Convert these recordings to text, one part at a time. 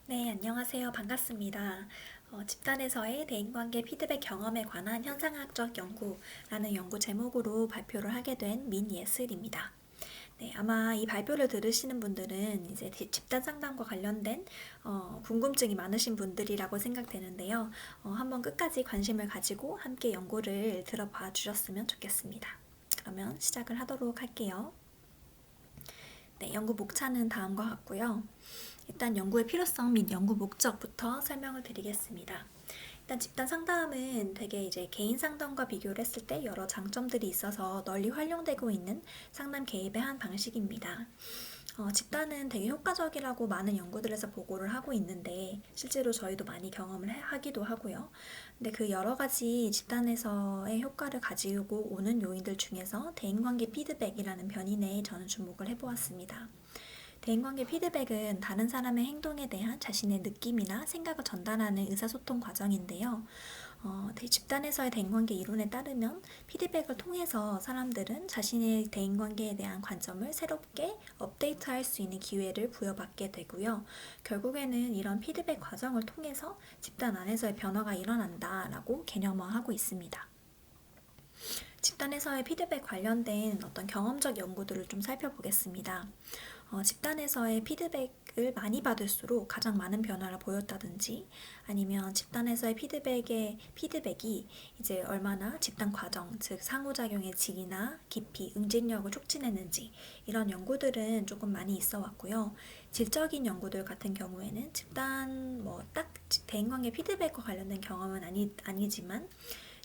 네, 안녕하세요. 반갑습니다. 집단에서의 대인관계 피드백 경험에 관한 현상학적 연구라는 연구 제목으로 발표를 하게 된 민예슬입니다. 네, 아마 이 발표를 들으시는 분들은 이제 집단 상담과 관련된 궁금증이 많으신 분들이라고 생각되는데요. 한번 끝까지 관심을 가지고 함께 연구를 들어봐 주셨으면 좋겠습니다. 그러면 시작을 하도록 할게요. 네, 연구 목차는 다음과 같고요. 일단 연구의 필요성 및 연구 목적부터 설명을 드리겠습니다. 일단 집단 상담은 되게 이제 개인 상담과 비교를 했을 때 여러 장점들이 있어서 널리 활용되고 있는 상담 개입의 한 방식입니다. 집단은 되게 효과적이라고 많은 연구들에서 보고를 하고 있는데 실제로 저희도 많이 경험을 하기도 하고요. 근데 그 여러 가지 집단에서의 효과를 가지고 오는 요인들 중에서 대인관계 피드백이라는 변인에 저는 주목을 해보았습니다. 대인관계 피드백은 다른 사람의 행동에 대한 자신의 느낌이나 생각을 전달하는 의사소통 과정인데요. 집단에서의 대인관계 이론에 따르면 피드백을 통해서 사람들은 자신의 대인관계에 대한 관점을 새롭게 업데이트할 수 있는 기회를 부여받게 되고요. 결국에는 이런 피드백 과정을 통해서 집단 안에서의 변화가 일어난다라고 개념화하고 있습니다. 집단에서의 피드백 관련된 어떤 경험적 연구들을 좀 살펴보겠습니다. 집단에서의 피드백을 많이 받을수록 가장 많은 변화를 보였다든지 아니면 집단에서의 피드백이 이제 얼마나 집단 과정, 즉 상호작용의 질이나 깊이, 응집력을 촉진했는지 이런 연구들은 조금 많이 있어 왔고요. 질적인 연구들 같은 경우에는 집단 딱 대인관계 피드백과 관련된 경험은 아니지만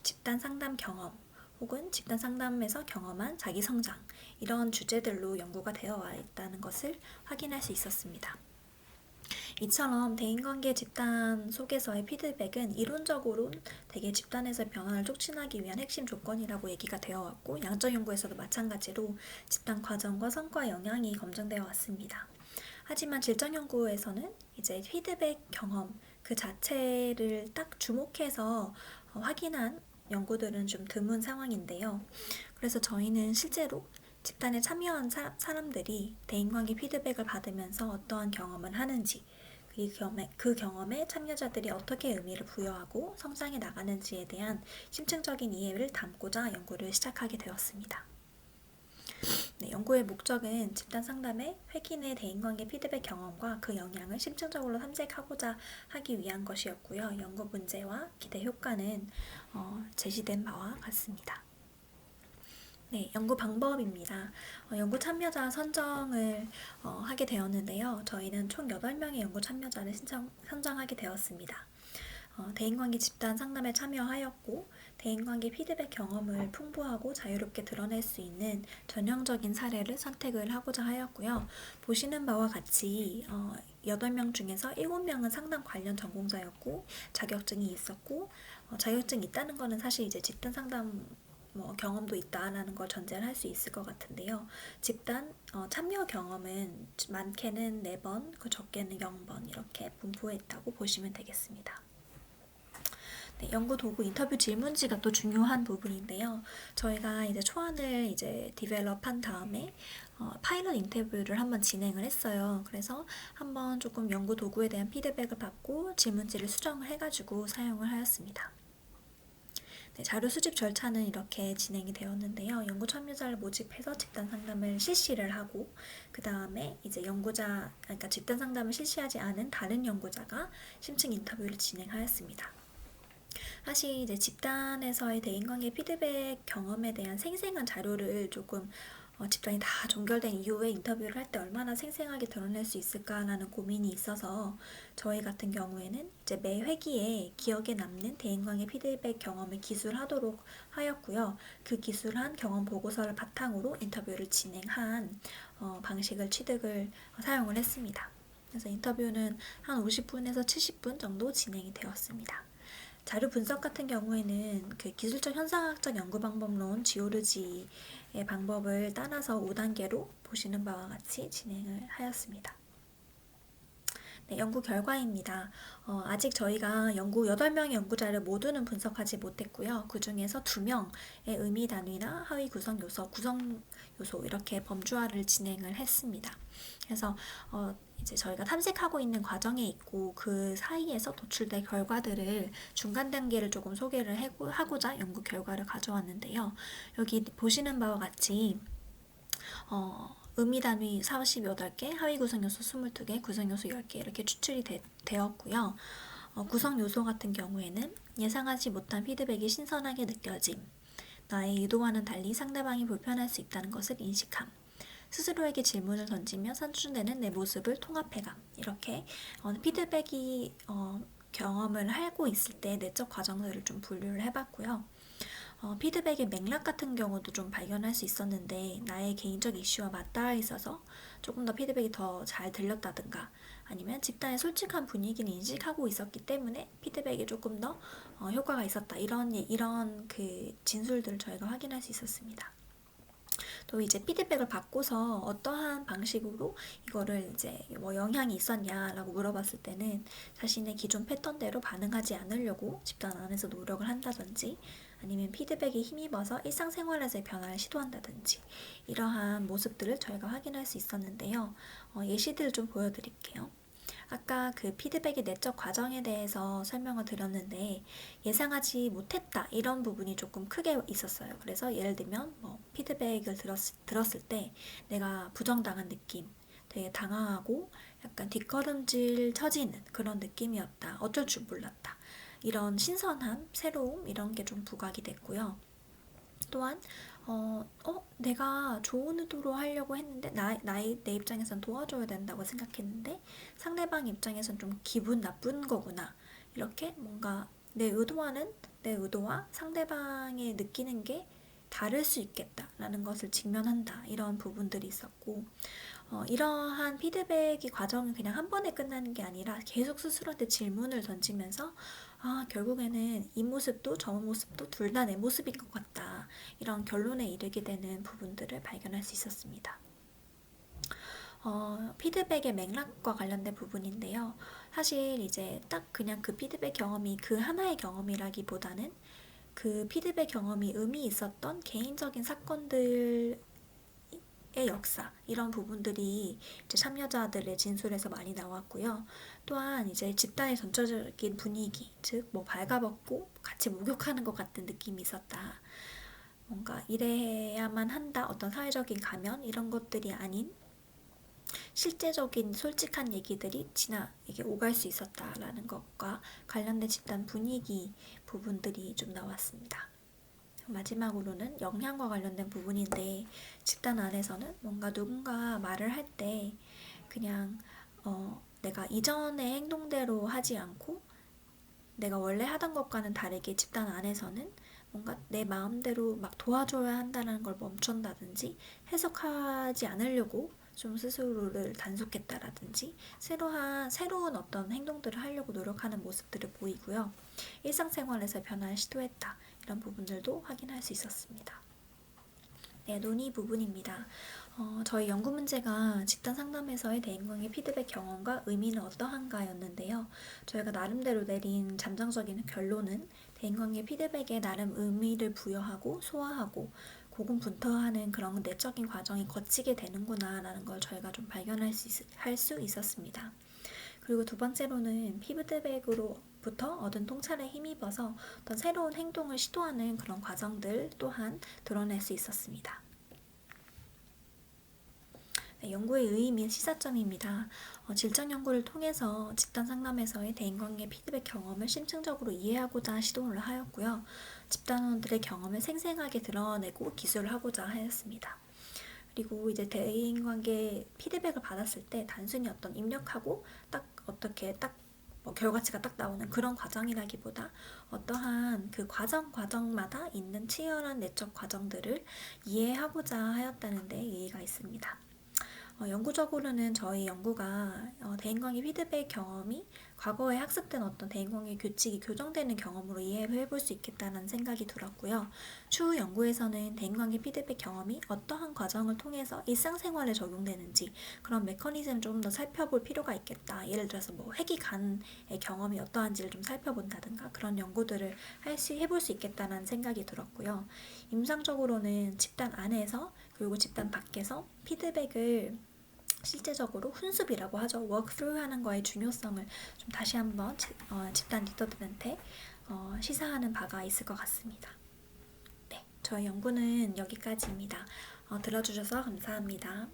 집단 상담 경험 혹은 집단 상담에서 경험한 자기 성장 이런 주제들로 연구가 되어 와 있다는 것을 확인할 수 있었습니다. 이처럼 대인관계 집단 속에서의 피드백은 이론적으로 되게 집단에서의 변화를 촉진하기 위한 핵심 조건이라고 얘기가 되어 왔고 양적 연구에서도 마찬가지로 집단 과정과 성과 영향이 검증되어 왔습니다. 하지만 질적 연구에서는 이제 피드백 경험 그 자체를 딱 주목해서 확인한 연구들은 좀 드문 상황인데요. 그래서 저희는 실제로 집단에 참여한 사람들이 대인관계 피드백을 받으면서 어떠한 경험을 하는지, 그 경험에 참여자들이 어떻게 의미를 부여하고 성장해 나가는지에 대한 심층적인 이해를 담고자 연구를 시작하게 되었습니다. 네, 연구의 목적은 집단 상담의 획인의 대인관계 피드백 경험과 그 영향을 심층적으로 탐색하고자 하기 위한 것이었고요. 연구 문제와 기대 효과는 제시된 바와 같습니다. 네, 연구 방법입니다. 연구 참여자 선정을 하게 되었는데요. 저희는 총 8명의 연구 참여자를 선정하게 되었습니다. 대인관계 집단 상담에 참여하였고 대인관계 피드백 경험을 풍부하고 자유롭게 드러낼 수 있는 전형적인 사례를 선택을 하고자 하였고요. 보시는 바와 같이 8명 중에서 7명은 상담 관련 전공자였고 자격증이 있었고 자격증이 있다는 것은 사실 이제 집단 상담 경험도 있다라는 걸 전제를 할 수 있을 것 같은데요. 집단 참여 경험은 많게는 4번, 적게는 0번 이렇게 분포했다고 보시면 되겠습니다. 네, 연구 도구 인터뷰 질문지가 또 중요한 부분인데요. 저희가 이제 초안을 이제 디벨롭한 다음에 파일럿 인터뷰를 한번 진행을 했어요. 그래서 한번 조금 연구 도구에 대한 피드백을 받고 질문지를 수정을 해가지고 사용을 하였습니다. 네, 자료 수집 절차는 이렇게 진행이 되었는데요. 연구 참여자를 모집해서 집단 상담을 실시를 하고 그 다음에 이제 그러니까 집단 상담을 실시하지 않은 다른 연구자가 심층 인터뷰를 진행하였습니다. 사실 이제 집단에서의 대인관계 피드백 경험에 대한 생생한 자료를 조금 집단이 다 종결된 이후에 인터뷰를 할 때 얼마나 생생하게 드러낼 수 있을까라는 고민이 있어서 저희 같은 경우에는 이제 매 회기에 기억에 남는 대인관계 피드백 경험을 기술하도록 하였고요. 그 기술한 경험 보고서를 바탕으로 인터뷰를 진행한 방식을 사용을 했습니다. 그래서 인터뷰는 한 50분에서 70분 정도 진행이 되었습니다. 자료 분석 같은 경우에는 그 기술적 현상학적 연구 방법론 지오르지의 방법을 따라서 5단계로 보시는 바와 같이 진행을 하였습니다. 네, 연구 결과입니다. 아직 저희가 8명의 연구자를 모두는 분석하지 못했고요. 그 중에서 2명의 의미 단위나 하위 구성 요소 이렇게 범주화를 진행을 했습니다. 그래서 이제 저희가 탐색하고 있는 과정에 있고 그 사이에서 도출된 결과들을 중간 단계를 조금 소개를 하고자 연구 결과를 가져왔는데요. 여기 보시는 바와 같이 의미 단위 48개, 하위 구성 요소 22개, 구성 요소 10개 이렇게 추출이 되었고요. 구성 요소 같은 경우에는 예상하지 못한 피드백이 신선하게 느껴짐, 나의 의도와는 달리 상대방이 불편할 수 있다는 것을 인식함, 스스로에게 질문을 던지며 산출되는 내 모습을 통합해감, 이렇게 피드백이 경험을 하고 있을 때 내적 과정들을 좀 분류를 해봤고요. 피드백의 맥락 같은 경우도 좀 발견할 수 있었는데 나의 개인적 이슈와 맞닿아 있어서 조금 더 피드백이 더 잘 들렸다든가 아니면 집단의 솔직한 분위기를 인식하고 있었기 때문에 피드백이 조금 더 효과가 있었다. 이런 그 진술들을 저희가 확인할 수 있었습니다. 또 이제 피드백을 받고서 어떠한 방식으로 이거를 이제 뭐 영향이 있었냐라고 물어봤을 때는 자신의 기존 패턴대로 반응하지 않으려고 집단 안에서 노력을 한다든지 아니면 피드백에 힘입어서 일상생활에서의 변화를 시도한다든지 이러한 모습들을 저희가 확인할 수 있었는데요. 예시들을 좀 보여드릴게요. 아까 그 피드백의 내적 과정에 대해서 설명을 드렸는데 예상하지 못했다 이런 부분이 조금 크게 있었어요. 그래서 예를 들면 뭐 피드백을 들었을 때 내가 부정당한 느낌, 되게 당황하고 약간 뒷걸음질 쳐지는 그런 느낌이었다. 어쩔 줄 몰랐다. 이런 신선함, 새로움 이런 게 좀 부각이 됐고요. 또한 내가 좋은 의도로 하려고 했는데 내 입장에선 도와줘야 된다고 생각했는데 상대방 입장에선 좀 기분 나쁜 거구나. 이렇게 뭔가 내 의도와 상대방이 느끼는 게 다를 수 있겠다라는 것을 직면한다. 이런 부분들이 있었고 이러한 피드백이 과정은 그냥 한 번에 끝나는 게 아니라 계속 스스로한테 질문을 던지면서 결국에는 이 모습도 저 모습도 둘 다 내 모습인 것 같다. 이런 결론에 이르게 되는 부분들을 발견할 수 있었습니다. 피드백의 맥락과 관련된 부분인데요. 사실 이제 딱 그냥 그 피드백 경험이 그 하나의 경험이라기보다는 그 피드백 경험이 의미 있었던 개인적인 사건들 의 역사 이런 부분들이 이제 참여자들의 진술에서 많이 나왔고요. 또한 이제 집단의 전체적인 분위기, 즉 뭐 발가벗고 같이 목욕하는 것 같은 느낌이 있었다. 뭔가 이래야만 한다. 어떤 사회적인 가면 이런 것들이 아닌 실제적인 솔직한 얘기들이 이게 오갈 수 있었다라는 것과 관련된 집단 분위기 부분들이 좀 나왔습니다. 마지막으로는 영향과 관련된 부분인데 집단 안에서는 뭔가 누군가 말을 할 때 그냥 내가 이전의 행동대로 하지 않고 내가 원래 하던 것과는 다르게 집단 안에서는 뭔가 내 마음대로 막 도와줘야 한다는 걸 멈춘다든지 해석하지 않으려고 좀 스스로를 단속했다라든지 새로운 어떤 행동들을 하려고 노력하는 모습들을 보이고요. 일상생활에서 변화를 시도했다. 이런 부분들도 확인할 수 있었습니다. 네, 논의 부분입니다. 저희 연구 문제가 집단 상담에서의 대인관계 피드백 경험과 의미는 어떠한가였는데요. 저희가 나름대로 내린 잠정적인 결론은 대인관계 피드백에 나름 의미를 부여하고 소화하고 고군분투하는 그런 내적인 과정이 거치게 되는구나 라는 걸 저희가 좀 발견할 수 있었습니다. 그리고 두 번째로는 피드백으로부터 얻은 통찰에 힘입어서 어떤 새로운 행동을 시도하는 그런 과정들 또한 드러낼 수 있었습니다. 네, 연구의 의의 및 시사점입니다. 질적 연구를 통해서 집단 상담에서의 대인관계 피드백 경험을 심층적으로 이해하고자 시도를 하였고요. 집단원들의 경험을 생생하게 드러내고 기술을 하고자 하였습니다. 그리고 이제 대인관계 피드백을 받았을 때 단순히 어떤 입력하고 딱 어떻게 뭐 결과치가 딱 나오는 그런 과정이라기보다 어떠한 그 과정마다 있는 치열한 내적 과정들을 이해하고자 하였다는 데 의의가 있습니다. 연구적으로는 저희 연구가 대인관계 피드백 경험이 과거에 학습된 어떤 대인관계 규칙이 교정되는 경험으로 이해해 볼 수 있겠다는 생각이 들었고요. 추후 연구에서는 대인관계 피드백 경험이 어떠한 과정을 통해서 일상생활에 적용되는지 그런 메커니즘을 좀 더 살펴볼 필요가 있겠다. 예를 들어서 뭐 회기간의 경험이 어떠한지를 좀 살펴본다든가 그런 연구들을 해볼 수 있겠다는 생각이 들었고요. 임상적으로는 집단 안에서 그리고 집단 밖에서 피드백을 실제적으로 훈습이라고 하죠. 워크스루 하는 거의 중요성을 좀 다시 한번 집단 리더들한테 시사하는 바가 있을 것 같습니다. 네, 저희 연구는 여기까지입니다. 들어주셔서 감사합니다.